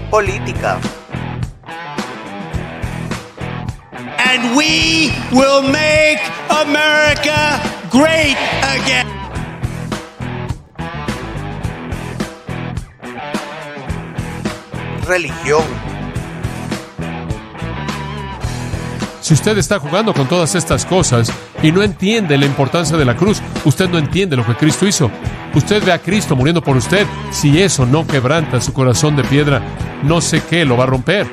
política. And we will make America great again. Religión. Si usted está jugando con todas estas cosas y no entiende la importancia de la cruz, usted no entiende lo que Cristo hizo. Usted ve a Cristo muriendo por usted. Si eso no quebranta su corazón de piedra, no sé qué lo va a romper.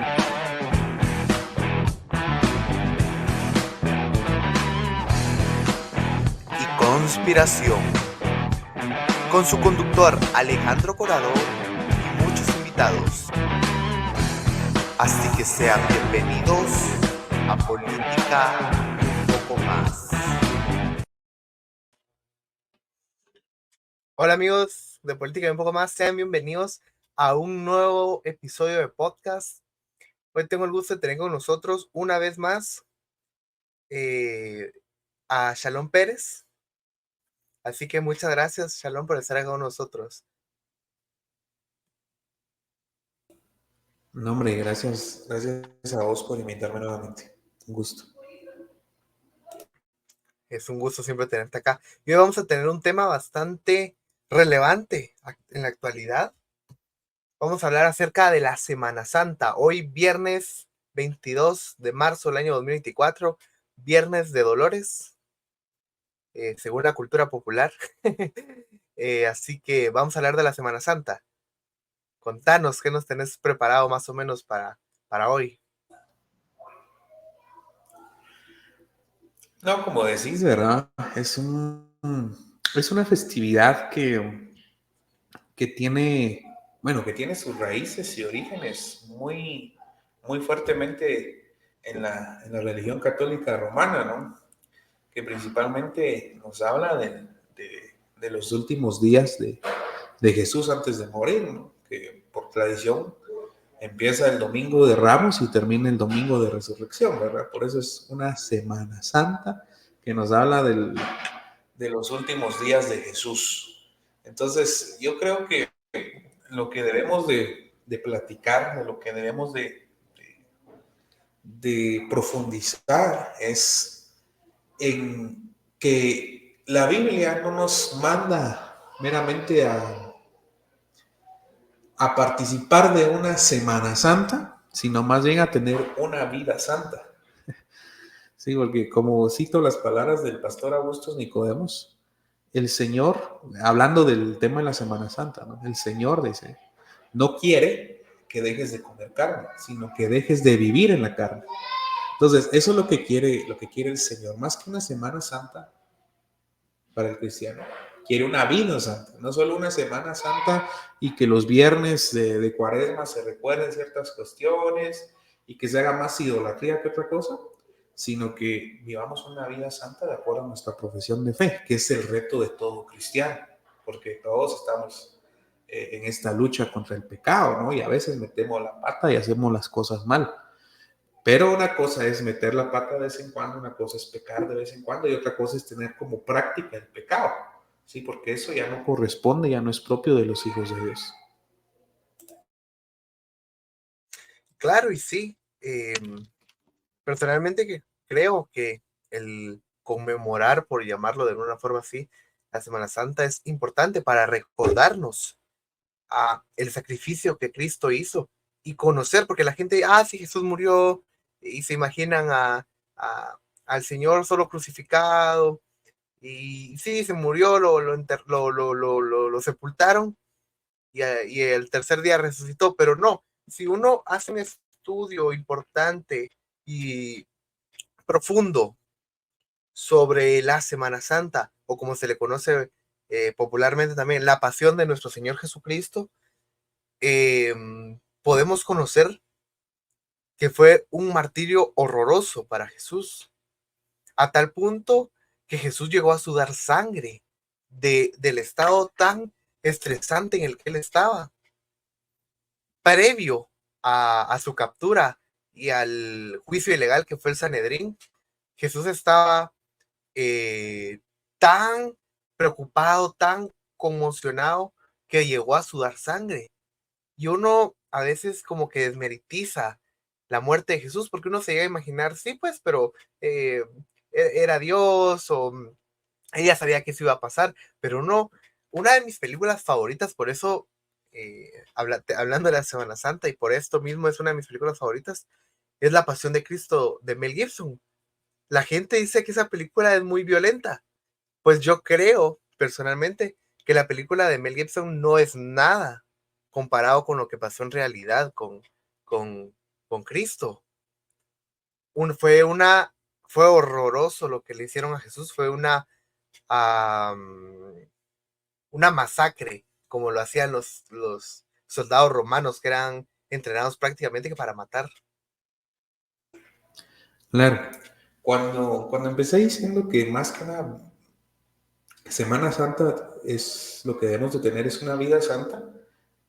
Y conspiración. Con su conductor Alejandro Corado y muchos invitados. Así que sean bienvenidos a Política un poco más. Hola amigos de Política un poco más, sean bienvenidos a un nuevo episodio de podcast. Hoy tengo el gusto de tener con nosotros una vez más a Shalom Pérez. Así que muchas gracias, Shalom, por estar acá con nosotros. No, hombre, gracias a vos por invitarme nuevamente. Un gusto. Es un gusto siempre tenerte acá. Y hoy vamos a tener un tema bastante relevante en la actualidad. Vamos a hablar acerca de la Semana Santa. Hoy viernes 22 de marzo del año 2024, viernes de Dolores, según la cultura popular. Así que vamos a hablar de la Semana Santa. Contanos qué nos tenés preparado más o menos para hoy. No, como decís, ¿verdad? Es una festividad que tiene sus raíces y orígenes muy, muy fuertemente en la religión católica romana, ¿no? Que principalmente nos habla de los últimos días de Jesús antes de morir, ¿no? Que por tradición empieza el domingo de Ramos y termina el domingo de Resurrección, ¿verdad? Por eso es una Semana Santa que nos habla de los últimos días de Jesús. Entonces, yo creo que lo que debemos de platicar, de lo que debemos de profundizar es en que la Biblia no nos manda meramente a participar de una Semana Santa, sino más bien a tener una vida santa. Sí, porque como cito las palabras del pastor Augusto Nicodemos, el Señor, hablando del tema de la Semana Santa, ¿no? El Señor dice, no quiere que dejes de comer carne, sino que dejes de vivir en la carne. Entonces, eso es lo que quiere el Señor, más que una Semana Santa para el cristiano. Quiere una vida santa, no solo una Semana Santa y que los viernes de Cuaresma se recuerden ciertas cuestiones y que se haga más idolatría que otra cosa, sino que vivamos una vida santa de acuerdo a nuestra profesión de fe, que es el reto de todo cristiano, porque todos estamos en esta lucha contra el pecado, ¿no? Y a veces metemos la pata y hacemos las cosas mal. Pero una cosa es meter la pata de vez en cuando, una cosa es pecar de vez en cuando y otra cosa es tener como práctica el pecado, ¿sí? Porque eso ya no corresponde, ya no es propio de los hijos de Dios. Claro, y sí. Personalmente creo que el conmemorar, por llamarlo de alguna forma así, la Semana Santa es importante para recordarnos el sacrificio que Cristo hizo y conocer, porque la gente, sí, Jesús murió y se imaginan al Señor solo crucificado y sí, se murió, lo sepultaron y el tercer día resucitó, pero no, si uno hace un estudio importante y profundo sobre la Semana Santa, o como se le conoce popularmente también, la pasión de nuestro Señor Jesucristo, eh, podemos conocer que fue un martirio horroroso para Jesús, a tal punto que Jesús llegó a sudar sangre del estado tan estresante en el que él estaba, previo a su captura y al juicio ilegal que fue el Sanedrín. Jesús estaba tan preocupado, tan conmocionado, que llegó a sudar sangre. Y uno a veces como que desmeritiza la muerte de Jesús, porque uno se llega a imaginar, sí, pues, pero era Dios o ella sabía que eso iba a pasar, pero no. Una de mis películas favoritas, por eso, hablando de la Semana Santa, y por esto mismo es una de mis películas favoritas, es La Pasión de Cristo de Mel Gibson. La gente dice que esa película es muy violenta. Pues yo creo, personalmente, que la película de Mel Gibson no es nada comparado con lo que pasó en realidad con, con Cristo. Fue fue horroroso lo que le hicieron a Jesús, fue am, una masacre, como lo hacían los soldados romanos que eran entrenados prácticamente que para matar. Claro, cuando empecé diciendo que más que nada Semana Santa es lo que debemos de tener, es una vida santa,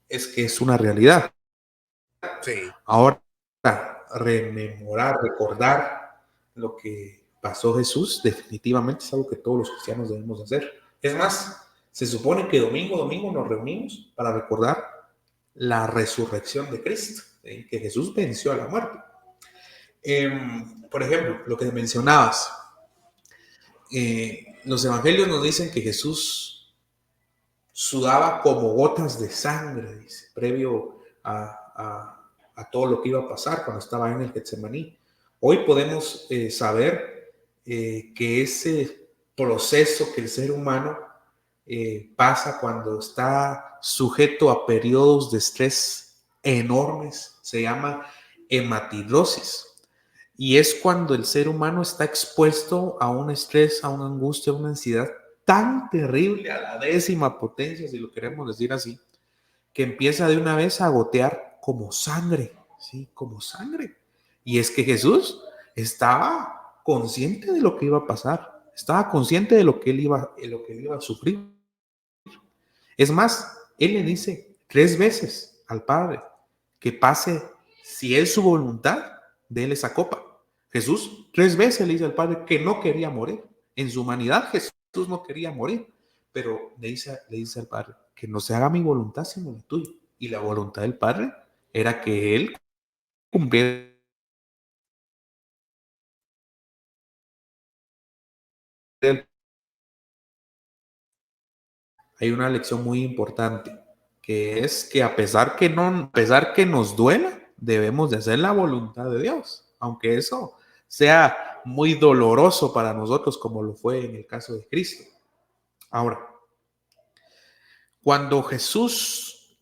es que es una realidad. Sí, Ahora, rememorar, recordar lo que pasó Jesús, definitivamente es algo que todos los cristianos debemos hacer. Es más, se supone que domingo a domingo nos reunimos para recordar la resurrección de Cristo, que Jesús venció a la muerte. Por ejemplo, lo que mencionabas, los evangelios nos dicen que Jesús sudaba como gotas de sangre, dice, previo a todo lo que iba a pasar cuando estaba en el Getsemaní. Hoy podemos saber que ese proceso que el ser humano pasa cuando está sujeto a periodos de estrés enormes se llama hematidrosis. Y es cuando el ser humano está expuesto a un estrés, a una angustia, a una ansiedad tan terrible, a la 10ª potencia, si lo queremos decir así, que empieza de una vez a gotear como sangre, ¿sí? Como sangre. Y es que Jesús estaba consciente de lo que iba a pasar, estaba consciente de lo que él iba a sufrir. Es más, él le dice 3 veces al Padre que pase, si es su voluntad, de él esa copa. Jesús 3 veces le dice al Padre que no quería morir. En su humanidad Jesús no quería morir, pero le dice al Padre que no se haga mi voluntad sino la tuya. Y la voluntad del Padre era que él cumpliera. Hay una lección muy importante, que es que a pesar que nos duela, debemos de hacer la voluntad de Dios, aunque eso sea muy doloroso para nosotros, como lo fue en el caso de Cristo. Ahora, cuando Jesús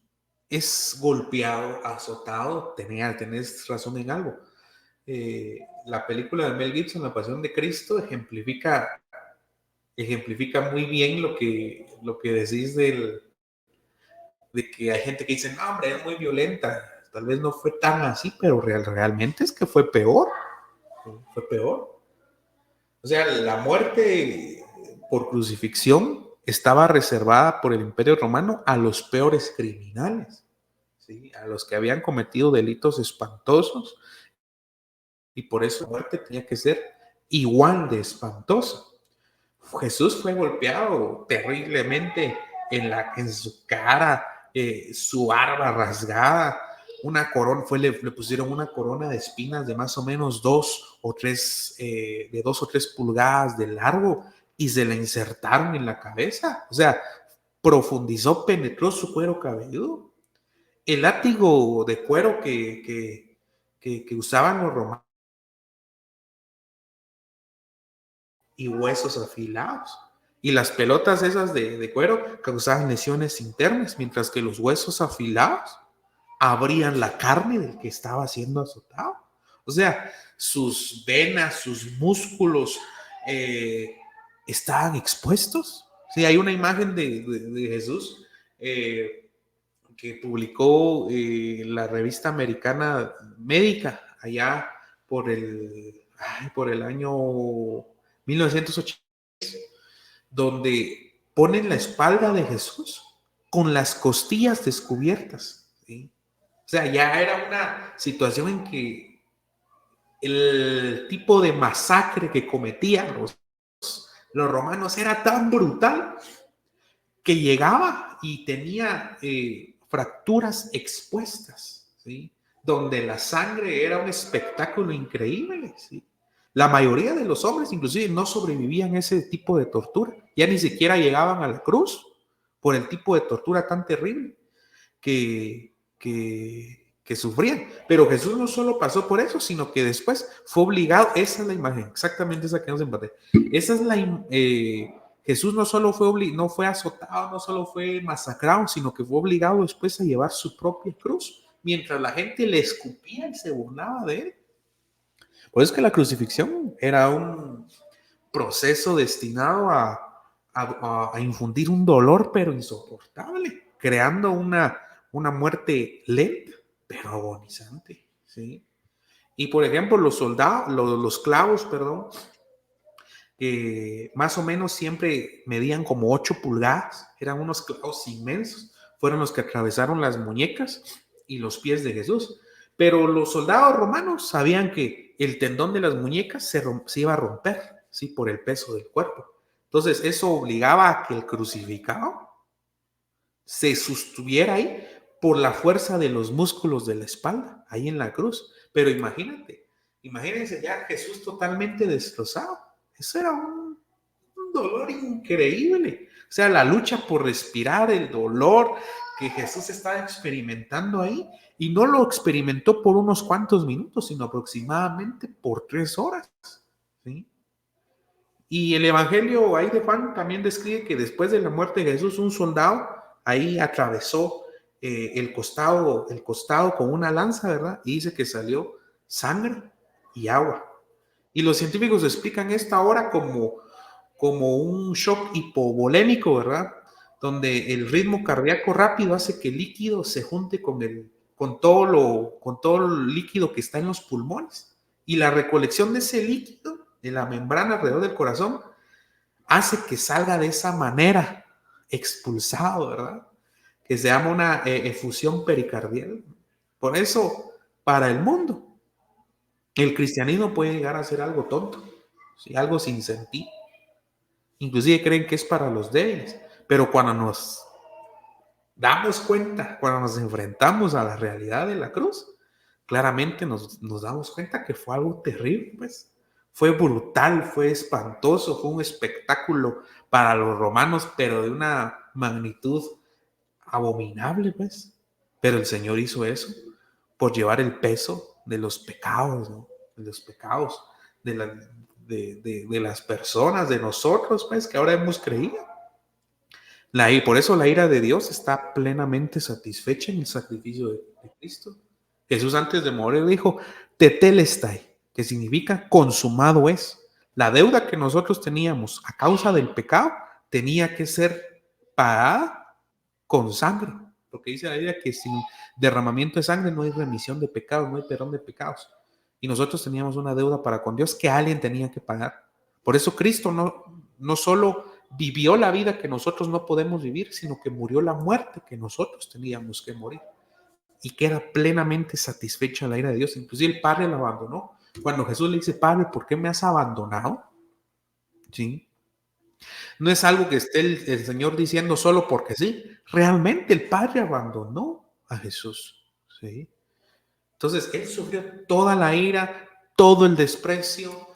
es golpeado, azotado, tenés razón en algo. La película de Mel Gibson, La Pasión de Cristo, ejemplifica muy bien lo que decís de que hay gente que dice, no, hombre, es muy violenta. Tal vez no fue tan así, pero realmente es que fue peor. Fue peor. O sea, la muerte por crucifixión estaba reservada por el Imperio Romano a los peores criminales, ¿sí? A los que habían cometido delitos espantosos, y por eso la muerte tenía que ser igual de espantosa. Jesús fue golpeado terriblemente en su cara, su barba rasgada, una corona, le pusieron una corona de espinas de más o menos 2 o 3 pulgadas de largo y se la insertaron en la cabeza. O sea, penetró su cuero cabelludo. El látigo de cuero que usaban los romanos y huesos afilados. Y las pelotas esas de cuero causaban lesiones internas, mientras que los huesos afilados abrían la carne del que estaba siendo azotado. O sea, sus venas, sus músculos estaban expuestos. Sí, hay una imagen de Jesús que publicó la revista americana médica allá por el año 1980, donde ponen la espalda de Jesús con las costillas descubiertas, ¿sí? O sea, ya era una situación en que el tipo de masacre que cometían los romanos era tan brutal que llegaba y tenía fracturas expuestas, ¿sí? Donde la sangre era un espectáculo increíble, ¿sí? La mayoría de los hombres inclusive no sobrevivían a ese tipo de tortura, ya ni siquiera llegaban a la cruz por el tipo de tortura tan terrible que sufrían. Pero Jesús no solo pasó por eso, sino que después fue obligado, esa es la imagen, exactamente esa que nos empaté. Esa es Jesús no solo no fue azotado, no solo fue masacrado, sino que fue obligado después a llevar su propia cruz, mientras la gente le escupía y se burlaba de él. Por eso es que la crucifixión era un proceso destinado a infundir un dolor, pero insoportable, creando una muerte lenta, pero agonizante, ¿sí? Y por ejemplo, los soldados, los clavos, perdón, que más o menos siempre medían como 8 pulgadas, eran unos clavos inmensos, fueron los que atravesaron las muñecas y los pies de Jesús. Pero los soldados romanos sabían que el tendón de las muñecas se iba a romper, ¿sí? Por el peso del cuerpo. Entonces eso obligaba a que el crucificado se sostuviera ahí por la fuerza de los músculos de la espalda, ahí en la cruz. Pero imagínense ya Jesús totalmente destrozado. Eso era un dolor increíble. O sea, la lucha por respirar, el dolor que Jesús estaba experimentando ahí, y no lo experimentó por unos cuantos minutos, sino aproximadamente por 3 horas. ¿Sí? Y el Evangelio ahí de Juan también describe que después de la muerte de Jesús, un soldado ahí atravesó el costado con una lanza, ¿verdad? Y dice que salió sangre y agua. Y los científicos explican esta hora como un shock hipovolémico, ¿verdad? Donde el ritmo cardíaco rápido hace que el líquido se junte con todo el líquido que está en los pulmones. Y la recolección de ese líquido de la membrana alrededor del corazón hace que salga de esa manera, expulsado, ¿verdad? Que se llama una efusión pericardial. Por eso, para el mundo, el cristianismo puede llegar a ser algo tonto, ¿sí? Algo sin sentido. Inclusive creen que es para los débiles, pero cuando nos damos cuenta, cuando nos enfrentamos a la realidad de la cruz, claramente nos damos cuenta que fue algo terrible, pues. Fue brutal, fue espantoso, fue un espectáculo para los romanos, pero de una magnitud abominable, pues. Pero el Señor hizo eso por llevar el peso de los pecados, ¿no? De los pecados de las personas, de nosotros, pues, que ahora hemos creído. Por eso la ira de Dios está plenamente satisfecha en el sacrificio de Cristo. Jesús antes de morir dijo, tetelestai, que significa consumado es. La deuda que nosotros teníamos a causa del pecado tenía que ser pagada con sangre. Porque dice la Biblia que sin derramamiento de sangre no hay remisión de pecados, no hay perdón de pecados. Y nosotros teníamos una deuda para con Dios que alguien tenía que pagar. Por eso Cristo no solo vivió la vida que nosotros no podemos vivir, sino que murió la muerte que nosotros teníamos que morir. Y queda plenamente satisfecha la ira de Dios. Inclusive el Padre lo abandonó. Cuando Jesús le dice, Padre, ¿por qué me has abandonado? ¿Sí? No es algo que esté el Señor diciendo solo porque sí. Realmente el Padre abandonó a Jesús. ¿Sí? Entonces, Él sufrió toda la ira, todo el desprecio,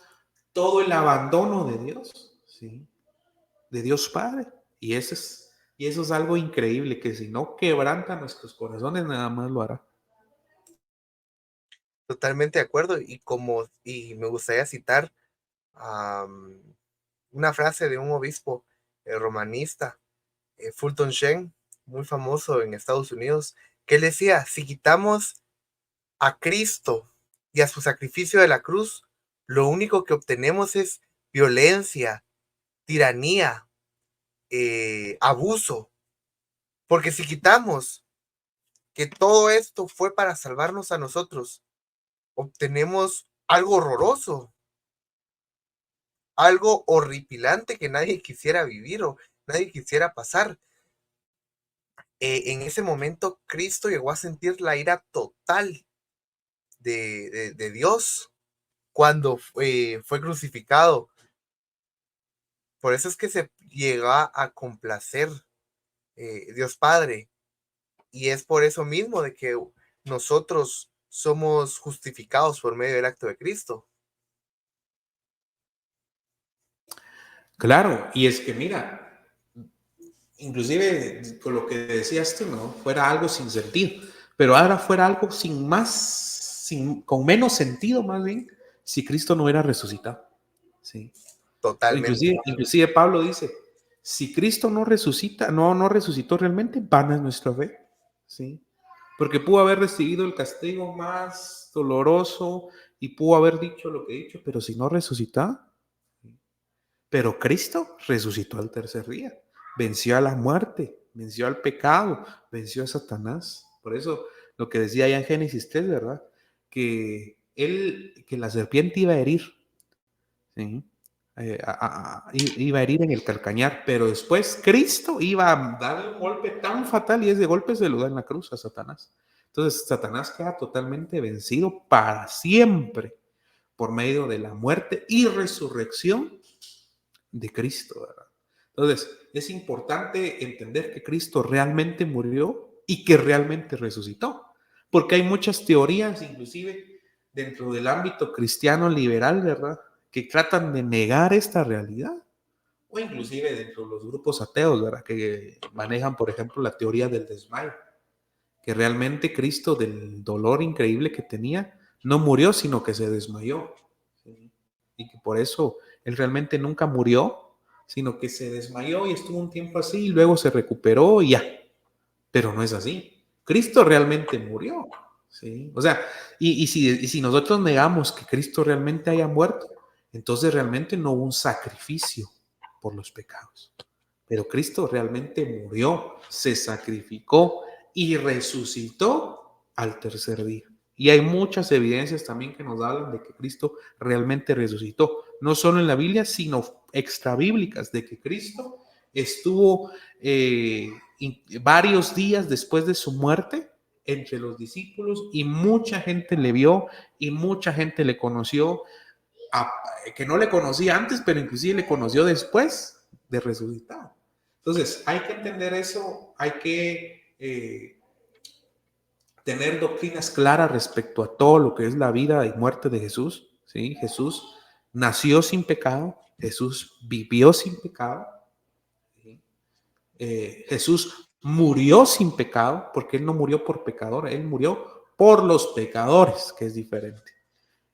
todo el abandono de Dios. ¿Sí? De Dios Padre. Y eso es algo increíble, que si no quebranta nuestros corazones, nada más lo hará. Totalmente de acuerdo. Y me gustaría citar una frase de un obispo romanista, Fulton Sheen, muy famoso en Estados Unidos, que él decía, si quitamos a Cristo y a su sacrificio de la cruz, lo único que obtenemos es violencia, tiranía, abuso. Porque si quitamos que todo esto fue para salvarnos a nosotros, obtenemos algo horroroso, algo horripilante que nadie quisiera vivir o nadie quisiera pasar. En ese momento, Cristo llegó a sentir la ira total de Dios cuando fue crucificado. Por eso es que se llega a complacer Dios Padre. Y es por eso mismo de que nosotros somos justificados por medio del acto de Cristo. Claro, y es que mira, inclusive con lo que decías tú, ¿no? Fuera algo sin sentido, pero ahora fuera algo con menos sentido más bien, si Cristo no hubiera resucitado. Sí. Totalmente. Inclusive Pablo dice, si Cristo no resucita, no resucitó realmente, vana es nuestra fe. Sí. Porque pudo haber recibido el castigo más doloroso y pudo haber dicho lo que he dicho, pero si no resucita, pero Cristo resucitó al tercer día, venció a la muerte, venció al pecado, venció a Satanás. Por eso lo que decía allá en Génesis 3, ¿verdad? Que la serpiente iba a herir, ¿sí? Iba a herir en el calcañar, pero después Cristo iba a darle un golpe tan fatal y ese golpe se lo da en la cruz a Satanás. Entonces Satanás queda totalmente vencido para siempre por medio de la muerte y resurrección de Cristo, ¿verdad? Entonces, es importante entender que Cristo realmente murió y que realmente resucitó, porque hay muchas teorías, inclusive dentro del ámbito cristiano liberal, ¿verdad?, que tratan de negar esta realidad, o inclusive dentro de los grupos ateos, ¿verdad?, que manejan, por ejemplo, la teoría del desmayo, que realmente Cristo, del dolor increíble que tenía, no murió, sino que se desmayó, ¿sí? Y que por eso él realmente nunca murió, sino que se desmayó y estuvo un tiempo así y luego se recuperó y ya. Pero no es así. Cristo realmente murió, ¿sí? O sea, si nosotros negamos que Cristo realmente haya muerto, entonces realmente no hubo un sacrificio por los pecados. Pero Cristo realmente murió, se sacrificó y resucitó al tercer día. Y hay muchas evidencias también que nos hablan de que Cristo realmente resucitó, no solo en la Biblia, sino extrabíblicas, de que Cristo estuvo varios días después de su muerte entre los discípulos y mucha gente le vio y mucha gente le conoció, que no le conocía antes, pero inclusive le conoció después de resucitar. Entonces, hay que entender eso, hay que tener doctrinas claras respecto a todo lo que es la vida y muerte de Jesús, ¿sí? Jesús nació sin pecado, Jesús vivió sin pecado, ¿sí? Jesús murió sin pecado, porque Él no murió por pecador, Él murió por los pecadores, que es diferente,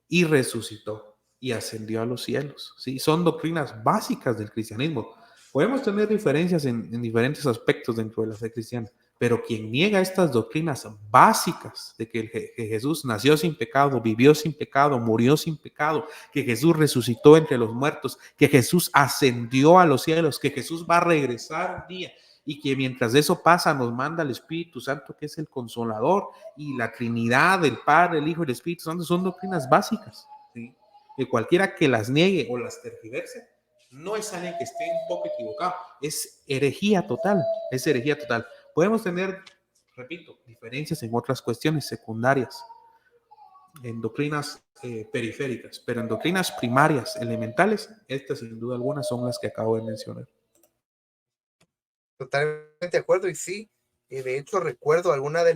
y resucitó y ascendió a los cielos, ¿sí? Son doctrinas básicas del cristianismo. Podemos tener diferencias en diferentes aspectos dentro de la fe cristiana, pero quien niega estas doctrinas básicas de que Jesús nació sin pecado, vivió sin pecado, murió sin pecado, que Jesús resucitó entre los muertos, que Jesús ascendió a los cielos, que Jesús va a regresar un día y que mientras eso pasa nos manda el Espíritu Santo, que es el Consolador, y la Trinidad, el Padre, el Hijo y el Espíritu Santo, son doctrinas básicas, ¿sí? Y cualquiera que las niegue o las tergiverse no es alguien que esté un poco equivocado, es herejía total, es herejía total. Podemos tener, repito, diferencias en otras cuestiones secundarias, en doctrinas periféricas, pero en doctrinas primarias, elementales, estas sin duda alguna son las que acabo de mencionar. Totalmente de acuerdo, y sí, de hecho recuerdo alguna de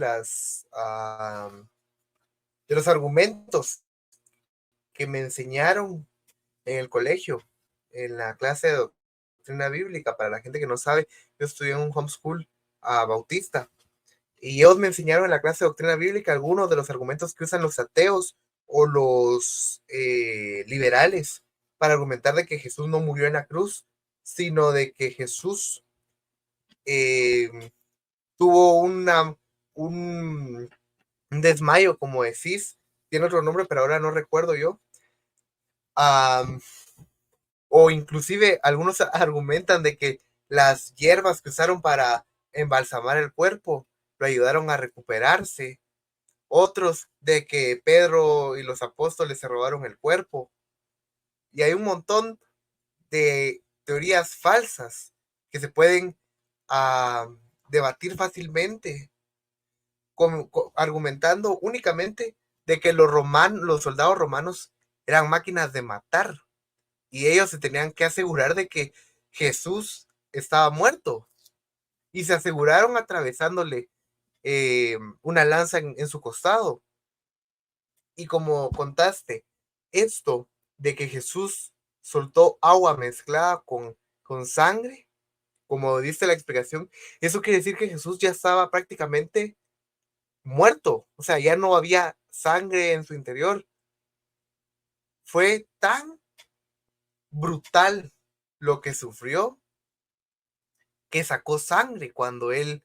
de los argumentos que me enseñaron en el colegio, en la clase de doctrina bíblica. Para la gente que no sabe, yo estudié en un homeschool bautista, y ellos me enseñaron en la clase de doctrina bíblica algunos de los argumentos que usan los ateos o los liberales para argumentar de que Jesús no murió en la cruz, sino de que Jesús tuvo un desmayo, como decís, tiene otro nombre, pero ahora no recuerdo yo. O inclusive algunos argumentan de que las hierbas que usaron para embalsamar el cuerpo lo ayudaron a recuperarse. Otros de que Pedro y los apóstoles se robaron el cuerpo. Y hay un montón de teorías falsas que se pueden debatir fácilmente, argumentando únicamente de que los soldados romanos eran máquinas de matar y ellos se tenían que asegurar de que Jesús estaba muerto, y se aseguraron atravesándole una lanza en su costado. Y como contaste, esto de que Jesús soltó agua mezclada con sangre, como diste la explicación, eso quiere decir que Jesús ya estaba prácticamente muerto, o sea, ya no había sangre en su interior. Fue tan brutal lo que sufrió que sacó sangre cuando él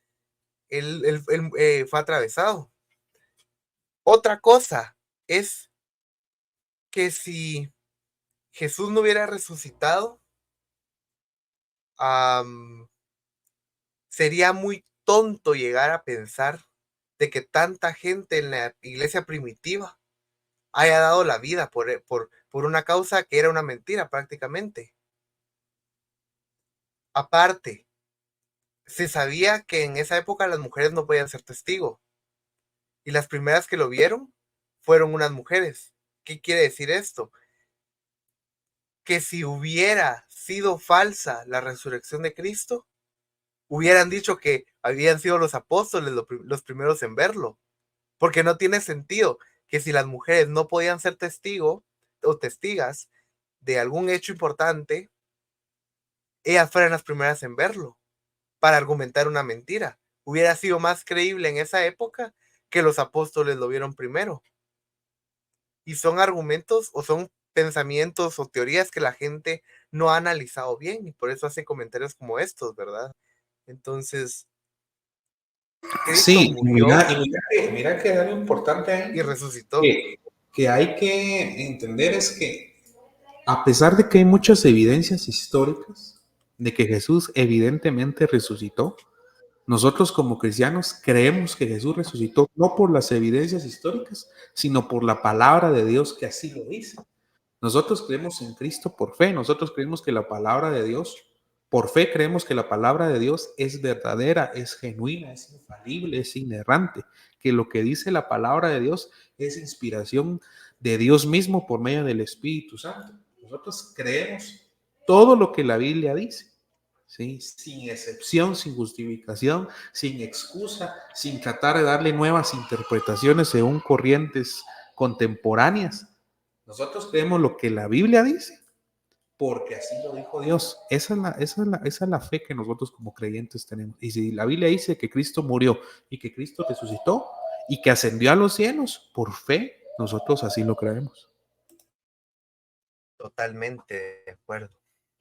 fue atravesado. Otra cosa es que si Jesús no hubiera resucitado, am, sería muy tonto llegar a pensar de que tanta gente en la iglesia primitiva haya dado la vida por una causa que era una mentira prácticamente. Aparte, se sabía que en esa época las mujeres no podían ser testigo y las primeras que lo vieron fueron unas mujeres. ¿Qué quiere decir esto? Que si hubiera sido falsa la resurrección de Cristo, hubieran dicho que habían sido los apóstoles los primeros en verlo, porque no tiene sentido que si las mujeres no podían ser testigo o testigas de algún hecho importante, ellas fueran las primeras en verlo para argumentar una mentira. Hubiera sido más creíble en esa época que los apóstoles lo vieron primero. Y son argumentos o son pensamientos o teorías que la gente no ha analizado bien y por eso hace comentarios como estos, ¿verdad? Entonces, Cristo Sí, murió mira que hay algo importante ahí y resucitó. que, que hay que entender es que a pesar de que hay muchas evidencias históricas de que Jesús evidentemente resucitó, nosotros como cristianos creemos que Jesús resucitó no por las evidencias históricas, sino por la palabra de Dios que así lo dice. Nosotros creemos en Cristo por fe, nosotros creemos que la palabra de Dios, por fe creemos que la palabra de Dios es verdadera, es genuina, es infalible, es inerrante, que lo que dice la palabra de Dios es inspiración de Dios mismo por medio del Espíritu Santo. Nosotros creemos todo lo que la Biblia dice, ¿sí? Sin excepción, sin justificación, sin excusa, sin tratar de darle nuevas interpretaciones según corrientes contemporáneas. Nosotros creemos lo que la Biblia dice, porque así lo dijo Dios. Esa es la fe que nosotros como creyentes tenemos. Y si la Biblia dice que Cristo murió y que Cristo resucitó y que ascendió a los cielos, por fe, nosotros así lo creemos. Totalmente de acuerdo.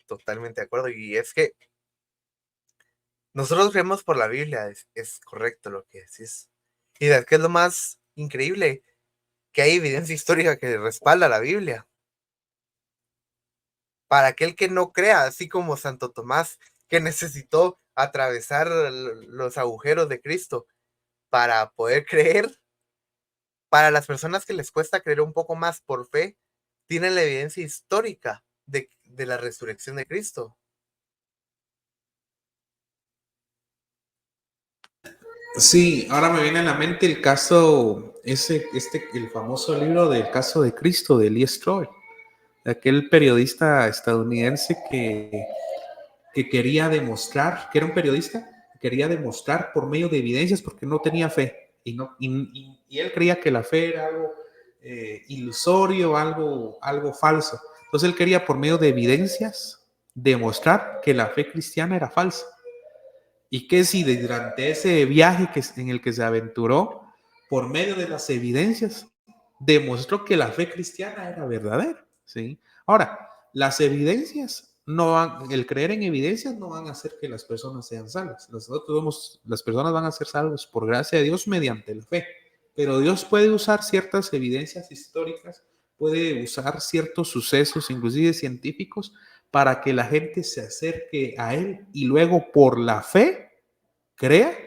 Totalmente de acuerdo. Y es que nosotros creemos por la Biblia, es correcto lo que decís. Y es que es lo más increíble, que hay evidencia histórica que respalda la Biblia. Para aquel que no crea, así como Santo Tomás, que necesitó atravesar los agujeros de Cristo para poder creer, para las personas que les cuesta creer un poco más por fe, tienen la evidencia histórica de la resurrección de Cristo. Sí, ahora me viene a la mente el caso, el famoso libro del caso de Cristo de Lee Strobel, aquel periodista estadounidense que quería demostrar, que era un periodista, quería demostrar por medio de evidencias porque no tenía fe. Y él creía que la fe era algo ilusorio, algo falso. Entonces él quería por medio de evidencias demostrar que la fe cristiana era falsa. Y que si durante ese viaje en el que se aventuró, por medio de las evidencias, demostró que la fe cristiana era verdadera. ¿Sí? Ahora, las evidencias no van, el creer en evidencias no van a hacer que las personas sean salvas. Las personas van a ser salvas por gracia de Dios mediante la fe. Pero Dios puede usar ciertas evidencias históricas, puede usar ciertos sucesos, inclusive científicos, para que la gente se acerque a Él y luego por la fe crea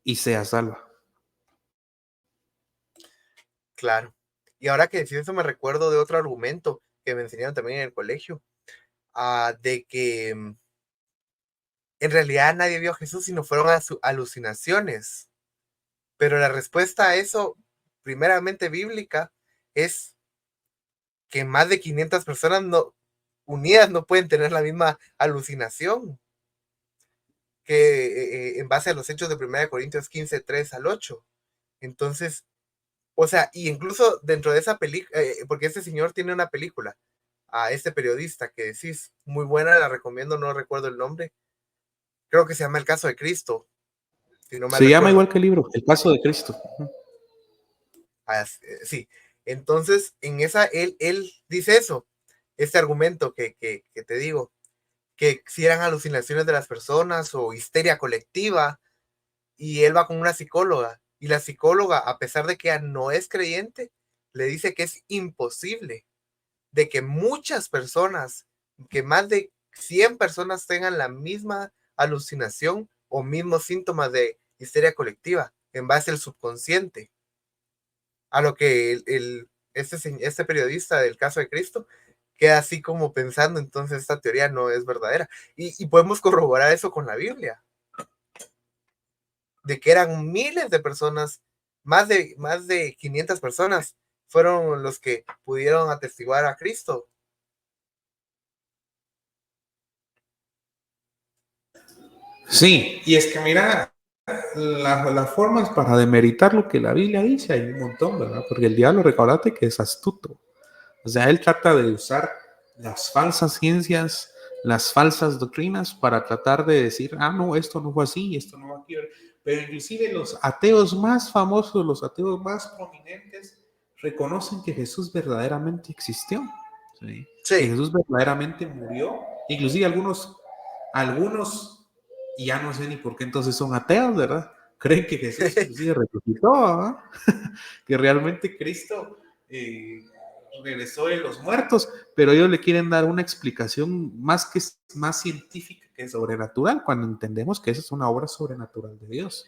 y sea salva. Claro. Y ahora que decís eso me recuerdo de otro argumento que me enseñaron también en el colegio, de que en realidad nadie vio a Jesús, sino fueron alucinaciones. Pero la respuesta a eso, primeramente bíblica, es que más de 500 personas unidas no pueden tener la misma alucinación. que en base a los hechos de 1 Corintios 15, 3 al 8. Entonces, o sea, y incluso dentro de esa película, porque este señor tiene una película, a este periodista que decís, muy buena, la recomiendo, no recuerdo el nombre, creo que se llama El caso de Cristo, si no mal Se llama recuerdo. igual que el libro, El paso de Cristo. Sí, entonces en esa él dice eso, este argumento que te digo, que si eran alucinaciones de las personas o histeria colectiva, y él va con una psicóloga, y la psicóloga, a pesar de que ella no es creyente, le dice que es imposible de que muchas personas, que más de 100 personas tengan la misma alucinación o mismos síntomas de histeria colectiva en base al subconsciente. A lo que este periodista del caso de Cristo queda así como pensando, entonces esta teoría no es verdadera. Y podemos corroborar eso con la Biblia, de que eran miles de personas, más de 500 personas fueron los que pudieron atestiguar a Cristo. Sí, y es que mira, las formas para demeritar lo que la Biblia dice hay un montón, ¿verdad? Porque el diablo, recordate que es astuto. O sea, él trata de usar las falsas ciencias, las falsas doctrinas para tratar de decir, ah, no, esto no fue así, esto no va aquí. Pero inclusive los ateos más famosos, los ateos más prominentes, reconocen que Jesús verdaderamente existió, ¿sí? Que Sí, Jesús verdaderamente murió. Inclusive algunos, y ya no sé ni por qué entonces son ateos, ¿verdad? Creen que Jesús inclusive resucitó, ¿verdad? Que realmente Cristo regresó de los muertos, pero ellos le quieren dar una explicación más científica que sobrenatural, cuando entendemos que esa es una obra sobrenatural de Dios,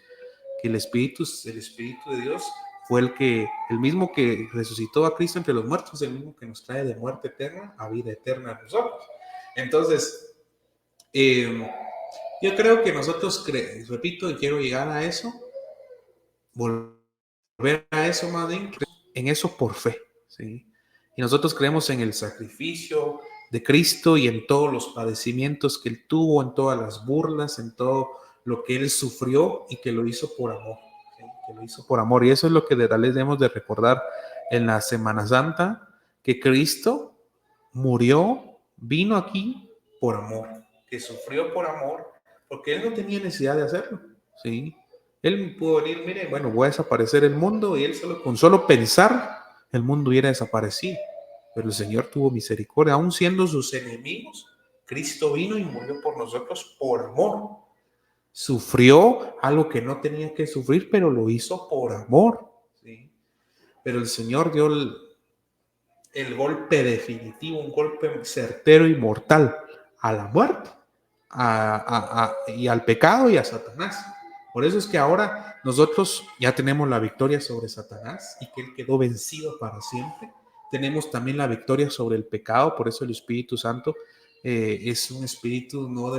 que el Espíritu de Dios fue el mismo que resucitó a Cristo entre los muertos, el mismo que nos trae de muerte eterna a vida eterna a nosotros. Entonces, yo creo que nosotros, repito, y quiero llegar a eso, volver a eso más bien, en eso por fe, ¿sí? Y nosotros creemos en el sacrificio de Cristo y en todos los padecimientos que Él tuvo, en todas las burlas, en todo lo que Él sufrió y que lo hizo por amor, ¿sí? Que lo hizo por amor. Y eso es lo que de verdad debemos de recordar en la Semana Santa, que Cristo murió, vino aquí por amor, que sufrió por amor, porque Él no tenía necesidad de hacerlo, ¿sí? Él pudo venir, mire, bueno, voy a desaparecer el mundo, y él con solo pensar, el mundo hubiera desaparecido. Pero el Señor tuvo misericordia, aún siendo sus enemigos. Cristo vino y murió por nosotros por amor. Sufrió algo que no tenía que sufrir, pero lo hizo por amor, ¿sí? Pero el Señor dio el golpe definitivo, un golpe certero y mortal a la muerte, y al pecado y a Satanás. Por eso es que ahora nosotros ya tenemos la victoria sobre Satanás y que él quedó vencido para siempre. Tenemos también la victoria sobre el pecado, por eso el Espíritu Santo es un espíritu no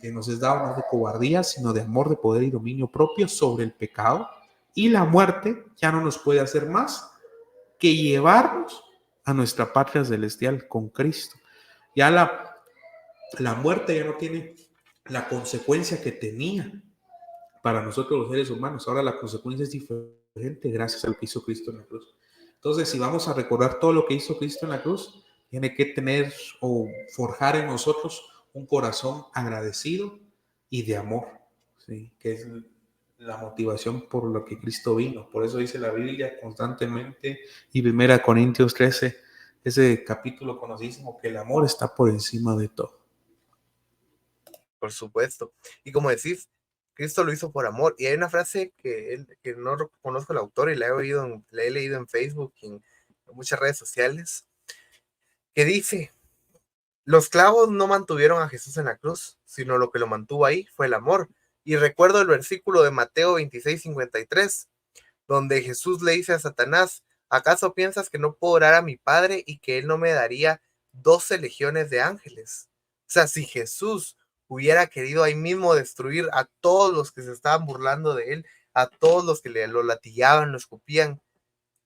que nos es dado no de cobardía, sino de amor, de poder y dominio propio sobre el pecado. Y la muerte ya no nos puede hacer más que llevarnos a nuestra patria celestial con Cristo. Ya la muerte ya no tiene la consecuencia que tenía para nosotros los seres humanos. Ahora la consecuencia es diferente gracias al que hizo Cristo en la cruz. Entonces, si vamos a recordar todo lo que hizo Cristo en la cruz, tiene que tener o forjar en nosotros un corazón agradecido y de amor, ¿sí? Que es la motivación por lo que Cristo vino. Por eso dice la Biblia constantemente, y 1 Corintios 13, ese capítulo conocidísimo, que el amor está por encima de todo. por supuesto. Y como decís, Cristo lo hizo por amor. Y hay una frase que no conozco el autor y la he leído en Facebook y en muchas redes sociales, que dice, los clavos no mantuvieron a Jesús en la cruz, sino lo que lo mantuvo ahí fue el amor. Y recuerdo el versículo de Mateo 26:53, donde Jesús le dice a Satanás, ¿acaso piensas que no puedo orar a mi Padre y que Él no me daría 12 legiones de ángeles? O sea, si Jesús hubiera querido ahí mismo destruir a todos los que se estaban burlando de Él, a todos los que lo latillaban, lo escupían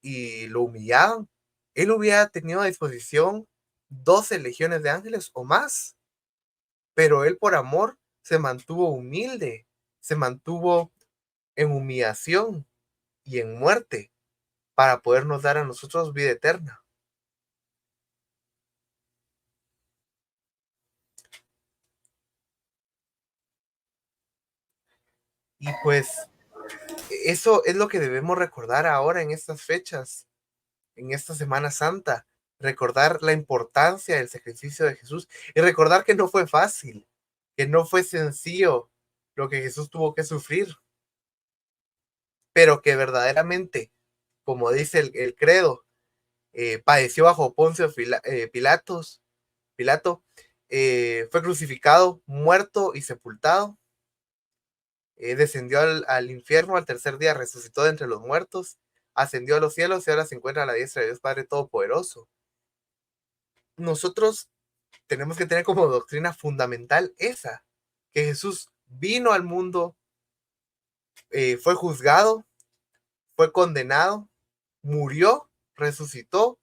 y lo humillaban, Él hubiera tenido a disposición 12 legiones de ángeles o más. Pero Él por amor se mantuvo humilde, se mantuvo en humillación y en muerte para podernos dar a nosotros vida eterna. Y pues eso es lo que debemos recordar ahora en estas fechas, en esta Semana Santa, recordar la importancia del sacrificio de Jesús y recordar que no fue fácil, que no fue sencillo lo que Jesús tuvo que sufrir, pero que verdaderamente, como dice el credo, padeció bajo Poncio Pilato, fue crucificado, muerto y sepultado, descendió al infierno, al tercer día resucitó de entre los muertos, ascendió a los cielos y ahora se encuentra a la diestra de Dios Padre Todopoderoso. Nosotros tenemos que tener como doctrina fundamental esa, que Jesús vino al mundo, fue juzgado, fue condenado, murió, resucitó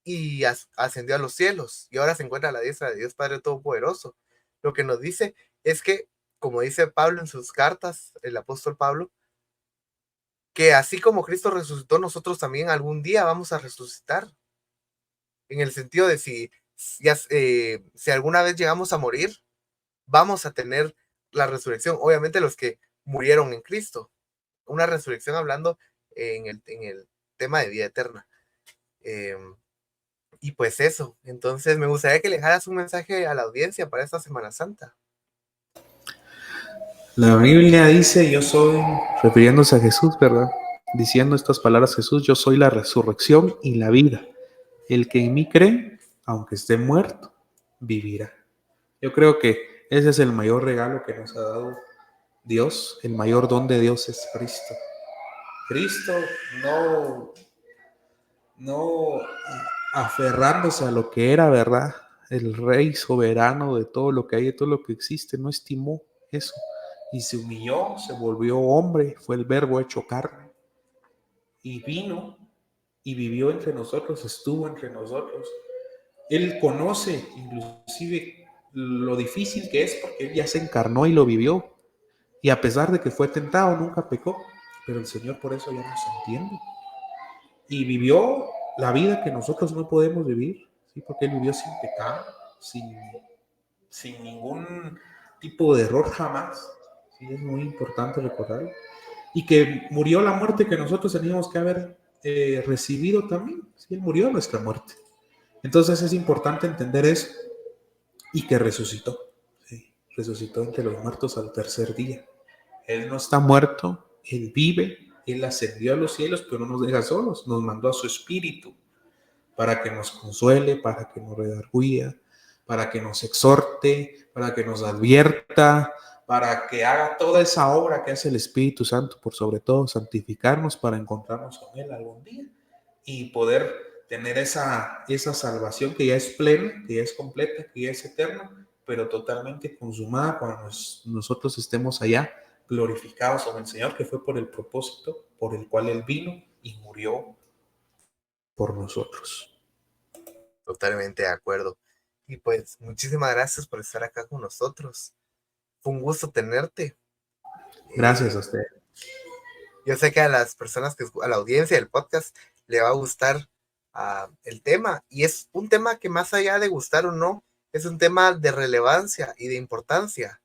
y ascendió a los cielos y ahora se encuentra a la diestra de Dios Padre Todopoderoso. Lo que nos dice es que, como dice Pablo en sus cartas, el apóstol Pablo, que así como Cristo resucitó, nosotros también algún día vamos a resucitar, en el sentido de si alguna vez llegamos a morir, vamos a tener la resurrección, obviamente los que murieron en Cristo, una resurrección hablando en el tema de vida eterna. Y pues eso, entonces me gustaría que le dejaras un mensaje a la audiencia para esta Semana Santa. La Biblia dice, yo soy, refiriéndose a Jesús, ¿verdad? Diciendo estas palabras Jesús, yo soy la resurrección y la vida. El que en mí cree, aunque esté muerto, vivirá. Yo creo que ese es el mayor regalo que nos ha dado Dios. El mayor don de Dios es Cristo. Cristo no aferrándose a lo que era, ¿verdad? El rey soberano de todo lo que hay, de todo lo que existe, no estimó eso. Y se humilló, se volvió hombre, fue el verbo hecho carne. Y vino y vivió entre nosotros, estuvo entre nosotros. Él conoce inclusive lo difícil que es porque él ya se encarnó y lo vivió. Y a pesar de que fue tentado, nunca pecó. Pero el Señor por eso ya nos entiende. Y vivió la vida que nosotros no podemos vivir, ¿sí? Porque él vivió sin pecado, sin ningún tipo de error jamás. ¿Sí? Es muy importante recordarlo. Y que murió la muerte que nosotros teníamos que haber recibido también. ¿Sí? Él murió nuestra muerte. Entonces es importante entender eso. Y que resucitó. ¿Sí? Resucitó entre los muertos al tercer día. Él no está muerto, Él vive, Él ascendió a los cielos, pero no nos deja solos, nos mandó a su Espíritu para que nos consuele, para que nos redarguya, para que nos exhorte, para que nos advierta, para que haga toda esa obra que hace el Espíritu Santo, por sobre todo santificarnos para encontrarnos con Él algún día y poder tener esa salvación que ya es plena, que ya es completa, que ya es eterna, pero totalmente consumada cuando nosotros estemos allá glorificados con el Señor, que fue por el propósito por el cual Él vino y murió por nosotros. Totalmente de acuerdo. Y pues muchísimas gracias por estar acá con nosotros. Fue un gusto tenerte. Gracias a usted. Yo sé que a las personas, a la audiencia del podcast, le va a gustar el tema. Y es un tema que más allá de gustar o no, es un tema de relevancia y de importancia.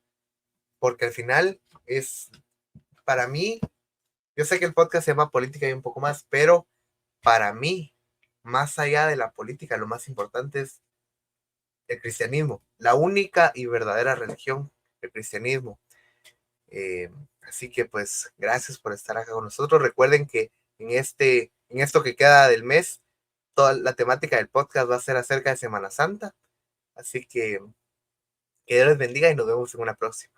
Porque al final es, para mí, yo sé que el podcast se llama Política y un poco más, pero para mí, más allá de la política, lo más importante es el cristianismo, la única y verdadera religión, el cristianismo. Así que pues gracias por estar acá con nosotros. Recuerden que en esto que queda del mes, toda la temática del podcast va a ser acerca de Semana Santa. Así que Dios les bendiga y nos vemos en una próxima.